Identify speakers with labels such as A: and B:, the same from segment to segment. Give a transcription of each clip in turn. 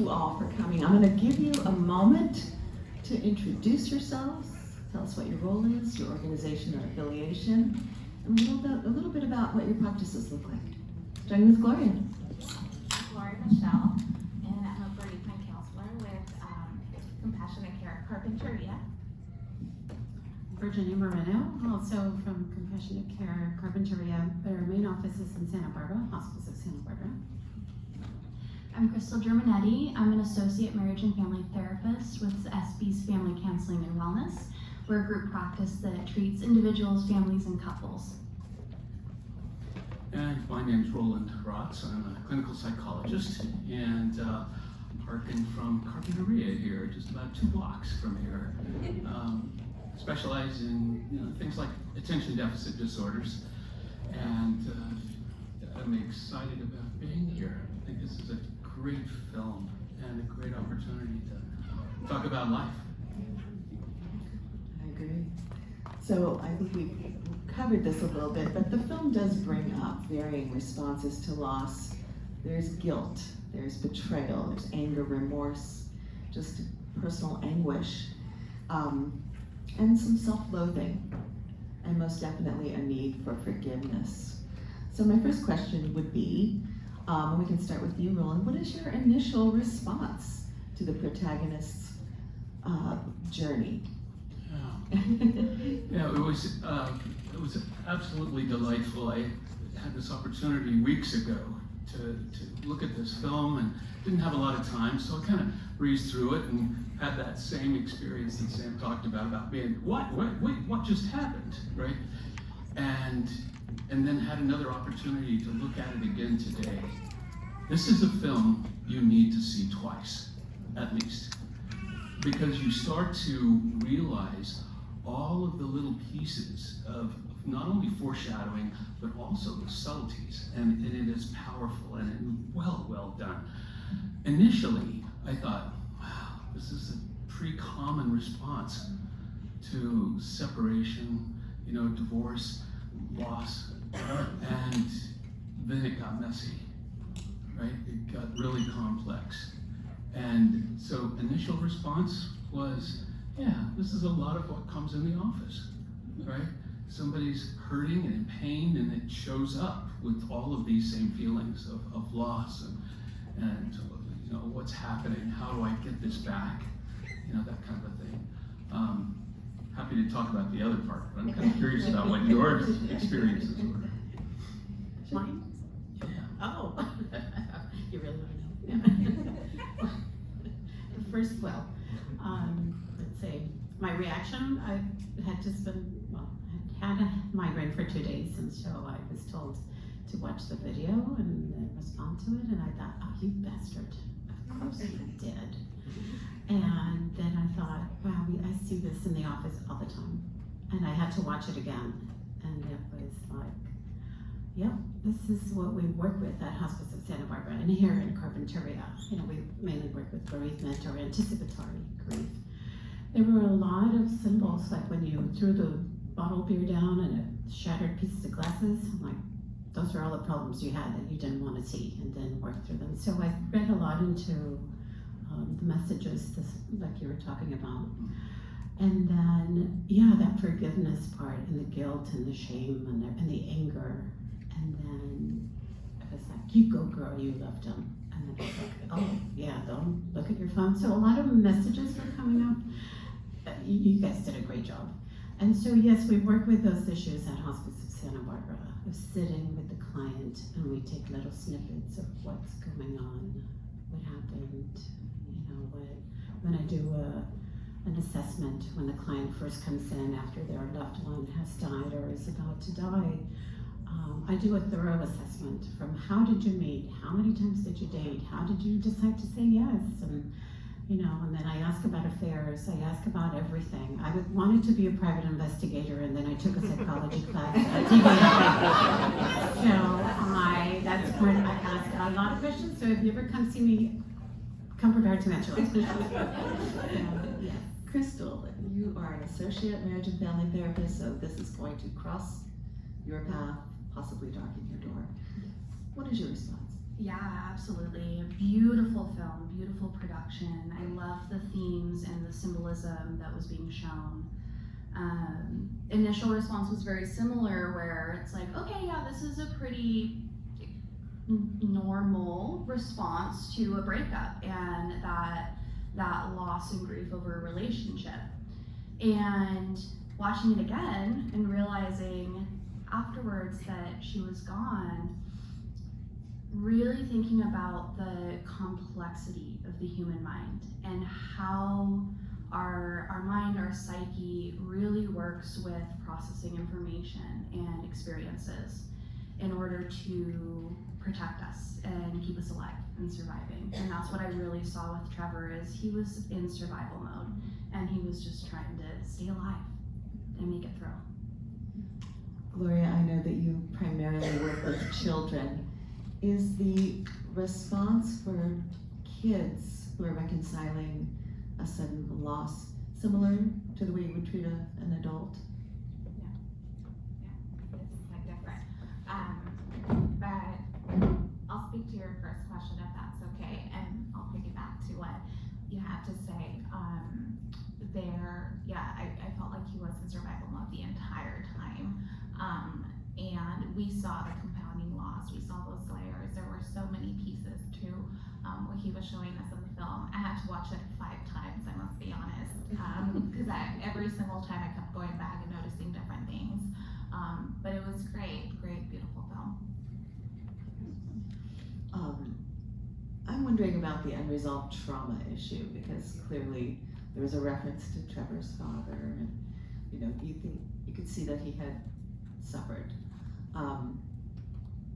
A: you all for coming. I'm going to give you a moment to introduce yourselves. Tell us what your role is, your organization or affiliation, and a little bit about what your practices look like. Starting with Gloria.
B: Gloria Michelle, and I'm a bereavement counselor with Compassionate Care Carpinteria.
C: Virginia Moreno, also from Compassionate Care Carpinteria, but our main office is in Santa Barbara, Hospice of Santa Barbara.
D: I'm Crystal Germanetti. I'm an associate marriage and family therapist with SB's Family Counseling and Wellness. We're a group practice that treats individuals, families, and couples.
E: And my name's Roland Rotz. I'm a clinical psychologist and working from Carpinteria here, just about 2 blocks from here. Specialize in things like attention deficit disorders, and I'm excited about being here. I think this is a great film and a great opportunity to talk about life.
A: I agree. So I think we covered this a little bit, but the film does bring up varying responses to loss. There's guilt, there's betrayal, there's anger, remorse, just personal anguish, and some self-loathing, and most definitely a need for forgiveness. So my first question would be, and we can start with you, Roland, what is your initial response to the protagonist's journey?
E: Yeah, it was absolutely delightful. I had this opportunity weeks ago to look at this film and didn't have a lot of time, so I kind of breezed through it and had that same experience that Sam talked about being, what just happened, right? And then had another opportunity to look at it again today. This is a film you need to see twice, at least, because you start to realize all of the little pieces of not only foreshadowing, but also the subtleties, and it is powerful and well done. Initially, I thought, wow, this is a pretty common response to separation, divorce, loss, and then it got messy, right? It got really complex. And so initial response was, yeah, this is a lot of what comes in the office, right? Somebody's hurting and in pain, and it shows up with all of these same feelings of loss and what's happening, how do I get this back, that kind of a thing. Happy to talk about the other part, but I'm kind of curious about what your experiences were.
C: Mine?
E: Yeah.
C: Oh, you really want to know? Yeah. First, let's say, my reaction, I had just been, I had a migraine for 2 days, and so I was told to watch the video and respond to it, and I thought, oh, you bastard, of course you did. And then I thought, wow, I see this in the office all the time, and I had to watch it again, and it was like, yep, this is what we work with at Hospice of Santa Barbara, and here in Carpinteria, we mainly work with bereavement or anticipatory grief. There were a lot of symbols, like when you threw the bottle beer down and it shattered pieces of glasses. I'm like, those are all the problems you had that you didn't want to see, and then work through them. So I read a lot into the messages, like you were talking about. And then, yeah, that forgiveness part, and the guilt and the shame and the anger. And then it was like, you go girl, you loved him. And then it's like, oh yeah, don't look at your phone. So a lot of messages were coming up. You guys did a great job. And so yes, we work with those issues at Hospice of Santa Barbara, of sitting with the client, and we take little snippets of what's going on, what happened, when I do an assessment, when the client first comes in after their loved one has died or is about to die, I do a thorough assessment from how did you meet, how many times did you date, how did you decide to say yes, and then I ask about affairs, I ask about everything. I wanted to be a private investigator, and then I took a psychology class at TVA. So that's part, I ask a lot of questions, so if you ever come see me, come prepared to answer those questions.
A: Yes. Crystal, you are an associate marriage and family therapist, so this is going to cross your path, possibly darken your door. What is your response?
D: Yeah, absolutely. A beautiful film, beautiful production. I loved the themes and the symbolism that was being shown. Initial response was very similar, where it's like, okay, yeah, this is a pretty normal response to a breakup and that loss and grief over a relationship. And watching it again and realizing afterwards that she was gone, really thinking about the complexity of the human mind and how our mind, our psyche really works with processing information and experiences in order to protect us and keep us alive and surviving. And that's what I really saw with Trevor, is he was in survival mode and he was just trying to stay alive and make it through.
A: Gloria, I know that you primarily work with children. Is the response for kids who are reconciling a sudden loss similar to the way you would treat an adult?
B: It's quite different. But I'll speak to your first question if that's okay, and I'll piggyback to what you had to say. I felt like he was in survival mode the entire time. And we saw the compounding loss, we saw those layers. There were so many pieces to what he was showing us in the film. I had to watch it 5 times, I must be honest, because every single time I kept going back and noticing different things. But it was great, beautiful film.
A: I'm wondering about the unresolved trauma issue, because clearly there was a reference to Trevor's father, and you could see that he had suffered.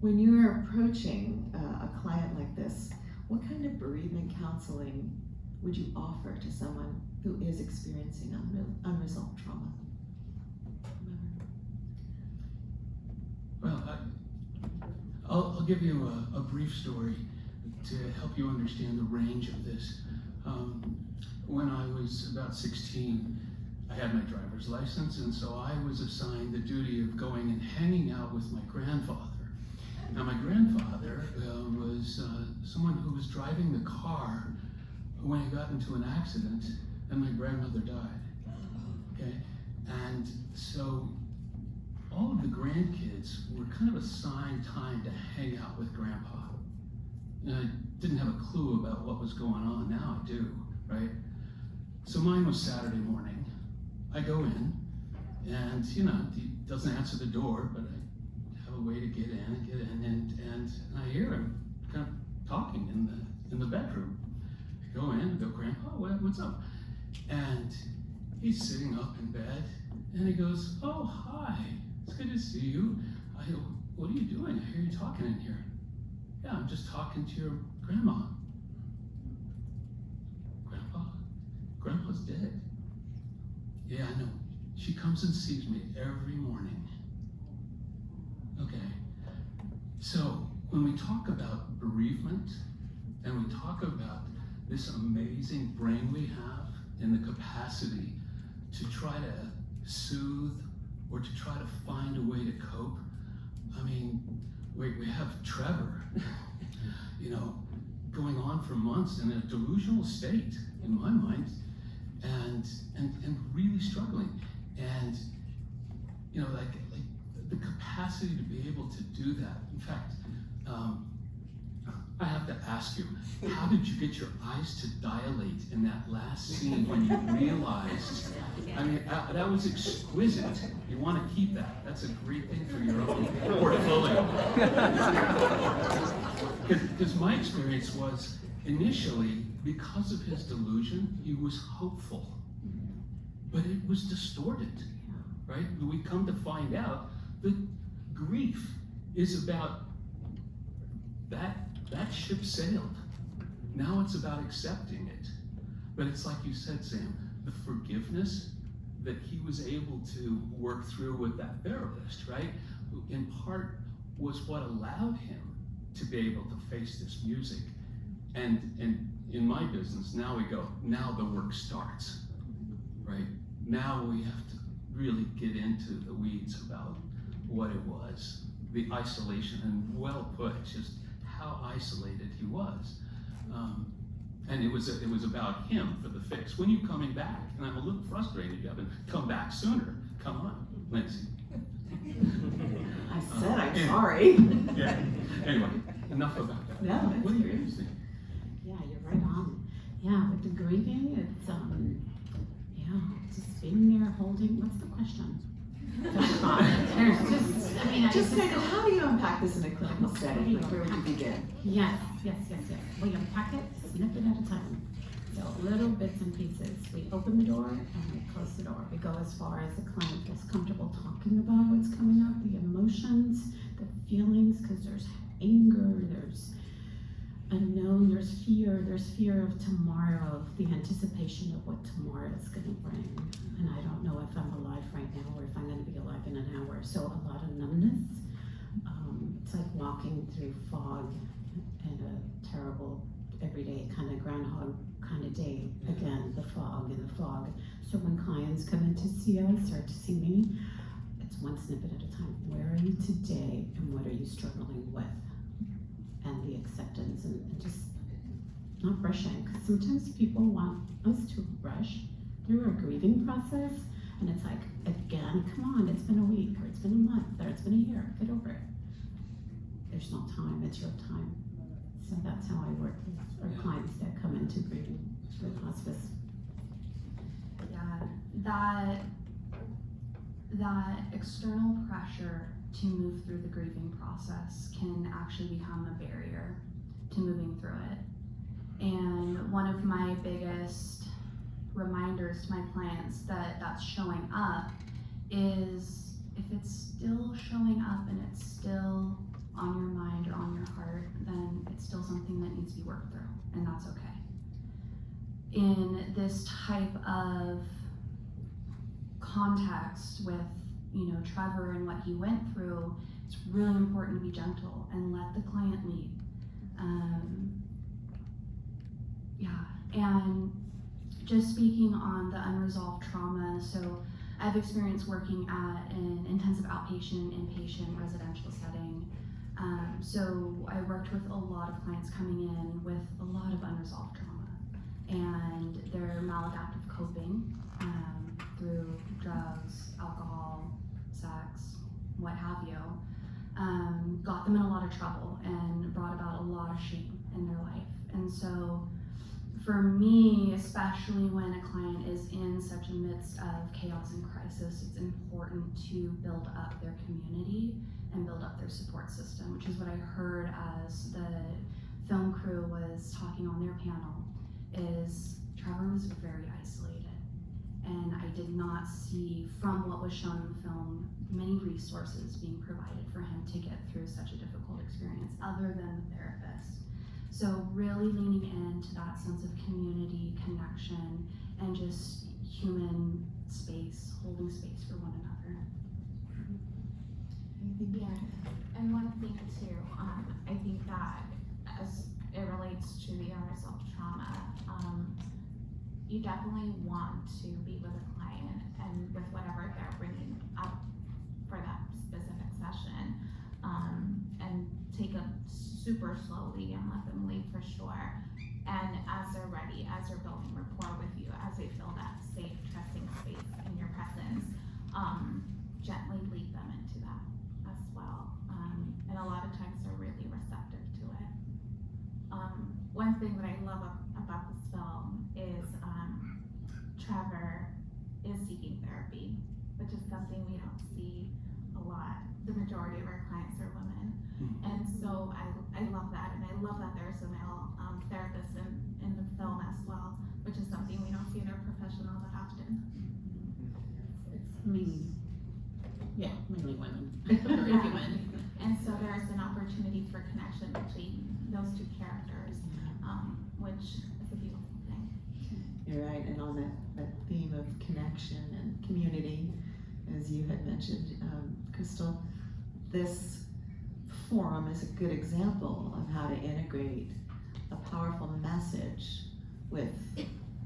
A: When you're approaching a client like this, what kind of bereavement counseling would you offer to someone who is experiencing unresolved trauma?
E: Well, I'll give you a brief story to help you understand the range of this. When I was about 16, I had my driver's license, and so I was assigned the duty of going and hanging out with my grandfather. Now, my grandfather was someone who was driving the car when he got into an accident, and my grandmother died. Okay, and so all of the grandkids were kind of assigned time to hang out with Grandpa. And I didn't have a clue about what was going on. Now I do, right? So mine was Saturday morning. I go in, and he doesn't answer the door, but I have a way to get in, and I hear him kind of talking in the bedroom. I go in, go, Grandpa, what's up? And he's sitting up in bed, and he goes, oh, hi, it's good to see you. I go, what are you doing? I hear you talking in here. Yeah, I'm just talking to your grandma. Grandpa's dead. Yeah, I know. She comes and sees me every morning. Okay. So when we talk about bereavement, and we talk about this amazing brain we have and the capacity to try to soothe or to try to find a way to cope, I mean, we have Trevor, going on for months in a delusional state, in my mind, and really struggling. And, like the capacity to be able to do that. In fact, I have to ask you, how did you get your eyes to dilate in that last scene when you realized, that was exquisite. You want to keep that. That's a great thing for your own portfolio. Because my experience was, initially, because of his delusion, he was hopeful. But it was distorted, right? We come to find out that grief is about that ship sailed. Now it's about accepting it. But it's like you said, Sam, the forgiveness that he was able to work through with that therapist, right? In part was what allowed him to be able to face this music. And in my business, now the work starts, right? Now we have to really get into the weeds about what it was, the isolation, and well put, just how isolated he was. And it was about him for the fix. When are you coming back? And I'm a little frustrated. You haven't come back sooner. Come on, Lindsay.
A: I said I'm
E: Yeah.
A: sorry.
E: Yeah. Anyway, enough about that.
A: No, it's
E: What do you
A: great.
E: think?
C: Yeah, you're right on. Yeah, with the grieving, it's, just being there holding, what's the question? There's just, I mean, I
A: Just kind of, how do you unpack this in a clinical setting? Like, where would you begin?
C: Yes. We unpack it, snip it at a time. So little bits and pieces. We open the door and we close the door. We go as far as the client feels comfortable talking about what's coming up, the emotions, the feelings, because there's anger, there's unknown, there's fear of tomorrow, the anticipation of what tomorrow is going to bring. And I don't know if I'm alive right now or if I'm going to be alive in an hour. So a lot of numbness. It's like walking through fog and a terrible everyday kind of groundhog kind of day. Again, the fog and the fog. So when clients come in to see us or to see me, it's one snippet at a time. Where are you today and what are you struggling with? And the acceptance and just not rushing. Because sometimes people want us to rush through our grieving process. And it's like, again, come on, it's been a week or it's been a month or it's been a year. Get over it. There's no time, it's your time. So that's how I work with our clients that come into grieving with hospice.
D: Yeah, that external pressure to move through the grieving process can actually become a barrier to moving through it. And one of my biggest reminders to my clients that that's showing up is if it's still showing up and it's still on your mind or on your heart, then it's still something that needs to be worked through, and that's okay. In this type of context with, Trevor and what he went through, it's really important to be gentle and let the client lead. And just speaking on the unresolved trauma, so I've experienced working at an intensive outpatient, inpatient, residential setting. So I worked with a lot of clients coming in with a lot of unresolved trauma and their maladaptive coping through drugs, alcohol, sex, what have you, got them in a lot of trouble and brought about a lot of shame in their life. And so for me, especially when a client is in such a midst of chaos and crisis, it's important to build up their community and build up their support system, which is what I heard as the film crew was talking on their panel, is Trevor was very isolated. And I did not see, from what was shown in the film, many resources being provided for him to get through such a difficult experience other than the therapist. So really leaning into that sense of community, connection, and just human space, holding space for one another.
B: Yeah, and one thing too, I think that as it relates to the unresolved trauma, you definitely want to be with a client and with whatever they're bringing up for that specific session, and take them super slowly and let them leave for sure. And as they're ready, as they're building rapport with you, as they feel that safe, trusting space in your presence, gently lead them into that as well. And a lot of times they're really receptive to it. One thing that I love about this film is Trevor is seeking therapy, which is something we don't see a lot. The majority of our clients are women. And so I love that, and I love that there's a male therapist in the film as well, which is something we don't see in our professional that often.
C: It's mainly women. Very women.
B: And so there's an opportunity for connection between those two characters, which is a beautiful thing.
A: You're right, and on that theme of connection and community, as you had mentioned, Crystal, this forum is a good example of how to integrate a powerful message with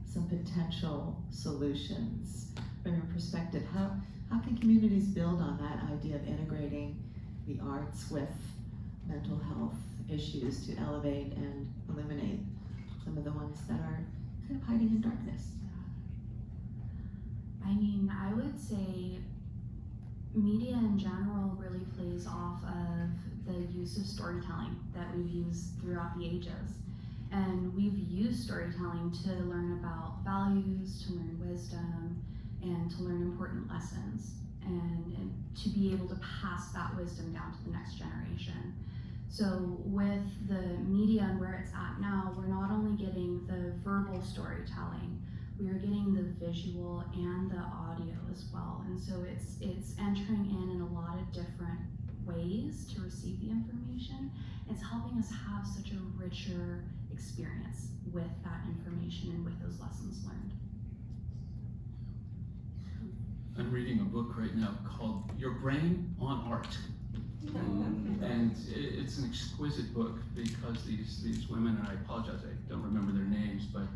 A: some potential solutions. From your perspective, how can communities build on that idea of integrating the arts with mental health issues to elevate and eliminate some of the ones that are kind of hiding in darkness?
D: I mean, I would say media in general really plays off of the use of storytelling that we've used throughout the ages. And we've used storytelling to learn about values, to learn wisdom, and to learn important lessons, and to be able to pass that wisdom down to the next generation. So with the media and where it's at now, we're not only getting the verbal storytelling, we are getting the visual and the audio as well. And so it's entering in a lot of different ways to receive the information. It's helping us have such a richer experience with that information and with those lessons learned.
E: I'm reading a book right now called Your Brain on Art. And it's an exquisite book because these women, and I apologize, I don't remember their names, but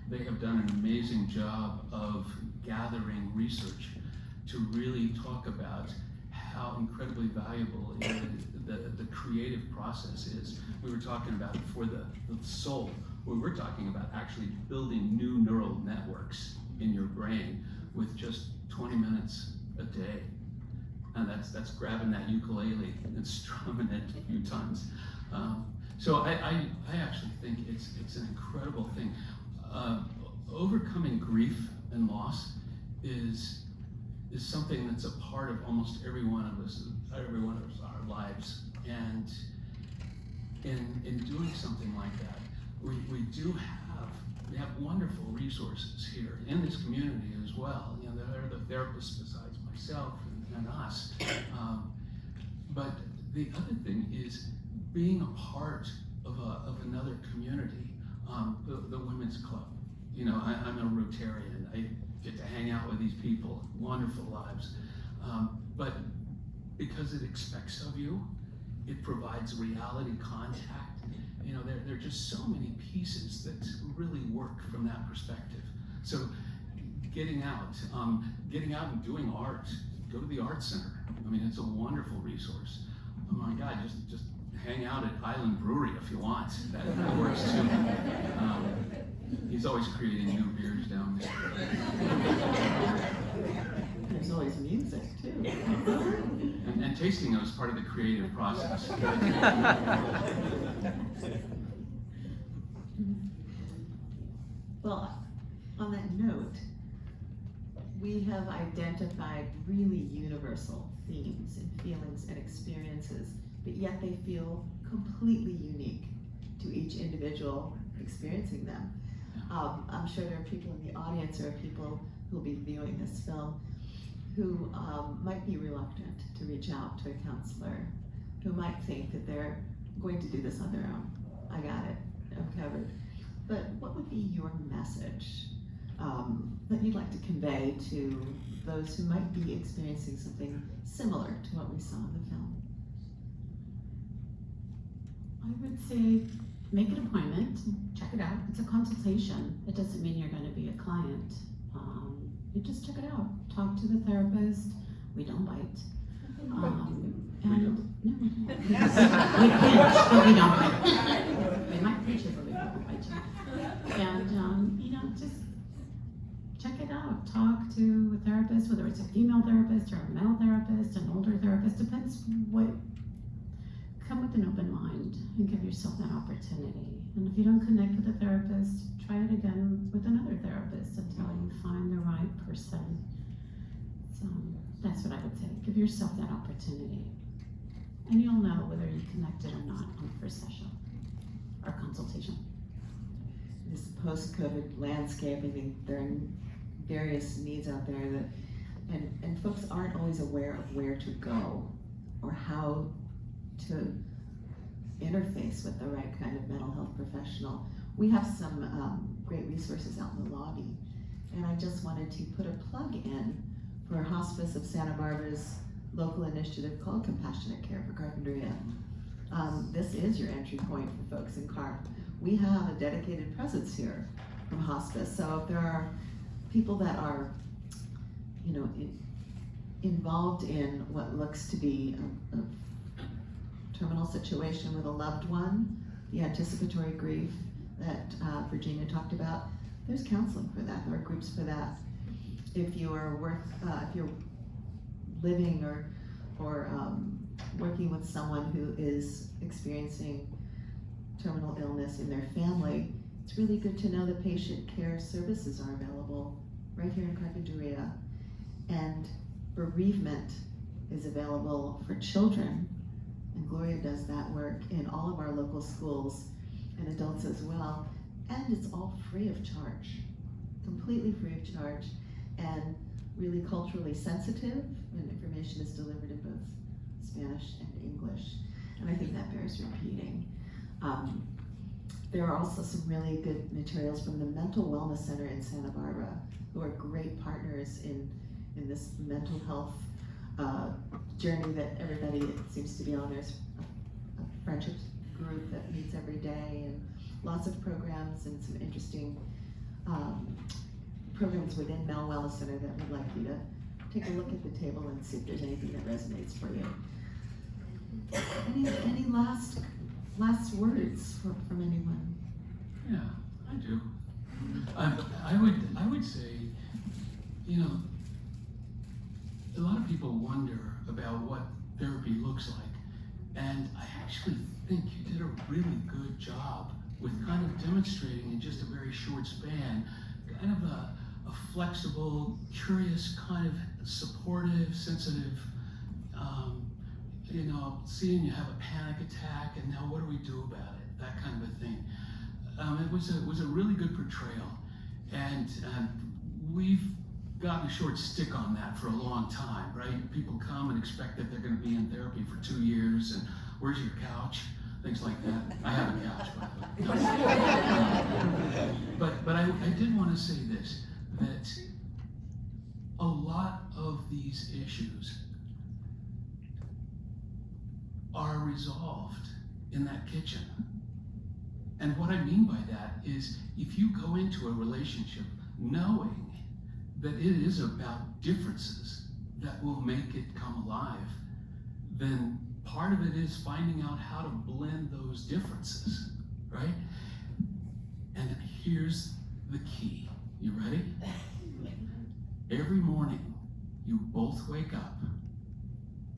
E: they have done an amazing job of gathering research to really talk about how incredibly valuable the creative process is. We were talking about it for the soul. We're talking about actually building new neural networks in your brain with just 20 minutes a day. And that's grabbing that ukulele and strumming it a few times. So I actually think it's an incredible thing. Overcoming grief and loss is something that's a part of almost every one of our lives. And in doing something like that, we have wonderful resources here in this community as well. You know, there are the therapists besides myself and us. But the other thing is being a part of another community, the Women's Club. You know, I'm a Rotarian. I get to hang out with these people, wonderful lives. But because it expects of you, it provides reality contact. You know, there are just so many pieces that really work from that perspective. So getting out and doing art, go to the Art Center. I mean, it's a wonderful resource. Oh my God, just hang out at Island Brewery if you want. That works too. He's always creating new beers down there.
A: There's always music too.
E: And tasting them is part of the creative process.
A: Well, on that note, we have identified really universal themes and feelings and experiences, but yet they feel completely unique to each individual experiencing them. I'm sure there are people in the audience or people who will be viewing this film who might be reluctant to reach out to a counselor, who might think that they're going to do this on their own. I got it, I'm covered. But what would be your message that you'd like to convey to those who might be experiencing something similar to what we saw in the film?
C: I would say make an appointment, check it out. It's a consultation. It doesn't mean you're going to be a client. You just check it out. Talk to the therapist. We don't bite. And no, we don't. We pinch, but we don't bite. We might pinch you, but we don't bite you. And you know, just check it out. Talk to a therapist, whether it's a female therapist or a male therapist, an older therapist. Depends what. Come with an open mind and give yourself that opportunity. And if you don't connect with a therapist, try it again with another therapist until you find the right person. So that's what I would say. Give yourself that opportunity. And you'll know whether you connected or not on the first session or consultation.
A: This post-COVID landscape, I think there are various needs out there that, and folks aren't always aware of where to go or how to interface with the right kind of mental health professional. We have some great resources out in the lobby, and I just wanted to put a plug in for Hospice of Santa Barbara's local initiative called Compassionate Care for Carpinteria. This is your entry point for folks in CARP. We have a dedicated presence here from Hospice, so if there are people that are, you know, involved in what looks to be a terminal situation with a loved one, the anticipatory grief, that Virginia talked about, there's counseling for that. There are groups for that. If you're living or working with someone who is experiencing terminal illness in their family, it's really good to know that patient care services are available right here in Carpinteria. And bereavement is available for children, and Gloria does that work in all of our local schools, and adults as well. And it's all free of charge, completely free of charge, and really culturally sensitive, and information is delivered in both Spanish and English. And I think that bears repeating. There are also some really good materials from the Mental Wellness Center in Santa Barbara, who are great partners in this mental health journey that everybody seems to be on. There's a friendship group that meets every day, and lots of programs and some interesting programs within Mel Wellness Center that we'd like you to take a look at the table and see if there's anything that resonates for you. Any last words from anyone?
E: Yeah, I do. I would say, you know, a lot of people wonder about what therapy looks like, and I actually think you did a really good job with kind of demonstrating in just a very short span, kind of a flexible, curious, kind of supportive, sensitive, you know, seeing you have a panic attack and now what do we do about it, that kind of a thing. It was a really good portrayal, and we've gotten a short stick on that for a long time, right? People come and expect that they're going to be in therapy for 2 years, and where's your couch? Things like that. I have a couch, by the way. But I did want to say this, that a lot of these issues are resolved in that kitchen. And what I mean by that is, if you go into a relationship knowing that it is about differences that will make it come alive, then part of it is finding out how to blend those differences, right? And here's the key. You ready? Every morning, you both wake up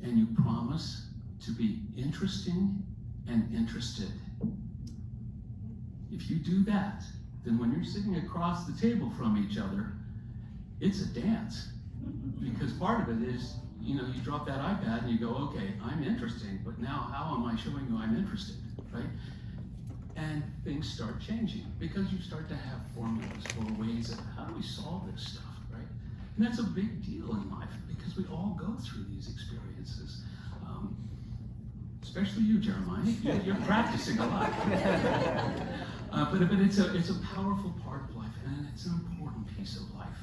E: and you promise to be interesting and interested. If you do that, then when you're sitting across the table from each other, it's a dance. Because part of it is, you know, you drop that iPad and you go, okay, I'm interesting, but now how am I showing you I'm interested, right? And things start changing because you start to have formulas or ways of how do we solve this stuff, right? And that's a big deal in life because we all go through these experiences. Especially you, Jeremiah. You're practicing a lot. But it's a powerful part of life, and it's an important piece of life.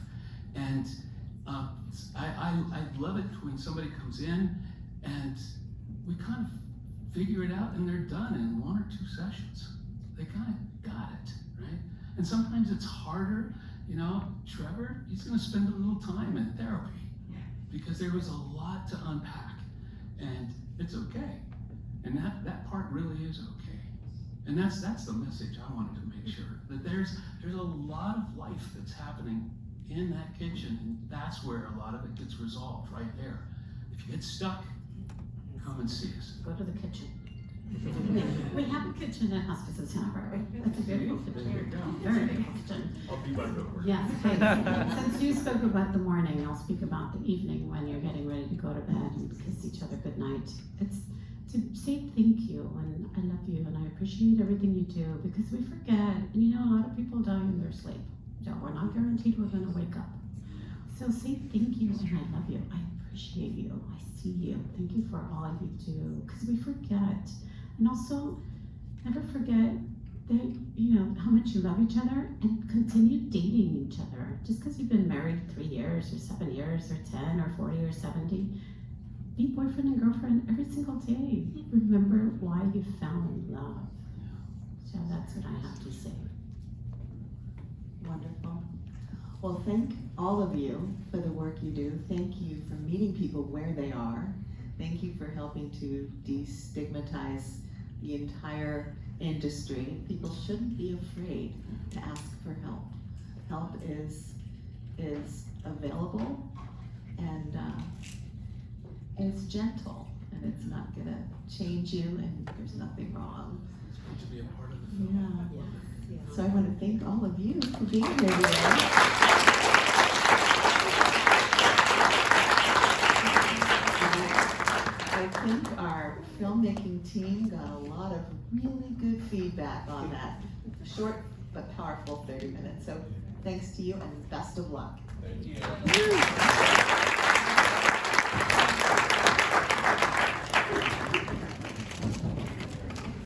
E: And I love it when somebody comes in and we kind of figure it out and they're done in 1 or 2 sessions. They kind of got it, right? And sometimes it's harder. You know, Trevor, he's going to spend a little time in therapy because there was a lot to unpack, and it's okay. And that part really is okay. And that's the message I wanted to make sure, that there's a lot of life that's happening in that kitchen, and that's where a lot of it gets resolved, right there. If you get stuck, come and see us.
C: Go to the kitchen. We have a kitchen at Hospice of Santa Barbara. That's a beautiful kitchen. Very beautiful kitchen.
F: I'll be right over.
C: Yes, okay. Since you spoke about the morning, I'll speak about the evening when you're getting ready to go to bed and kiss each other goodnight. It's to say thank you and I love you and I appreciate everything you do, because we forget, and you know, a lot of people die in their sleep. So we're not guaranteed we're gonna wake up. So say thank you and I love you. I appreciate you. I see you. Thank you for all you do, because we forget. And also, never forget that, you know, how much you love each other, and continue dating each other. Just because you've been married 3 years or 7 years or 10 or 40 or 70, be boyfriend and girlfriend every single day. Remember why you found love. So that's what I have to say.
A: Wonderful. Well, thank all of you for the work you do. Thank you for meeting people where they are. Thank you for helping to destigmatize the entire industry, people shouldn't be afraid to ask for help. Help is available, and it's gentle, and it's not gonna change you, and there's nothing wrong.
E: It's great to be a part of the film.
A: Yeah. So I want to thank all of you for being here today. I think our filmmaking team got a lot of really good feedback on that short but powerful 30 minutes. So thanks to you and best of luck.
E: Thank you.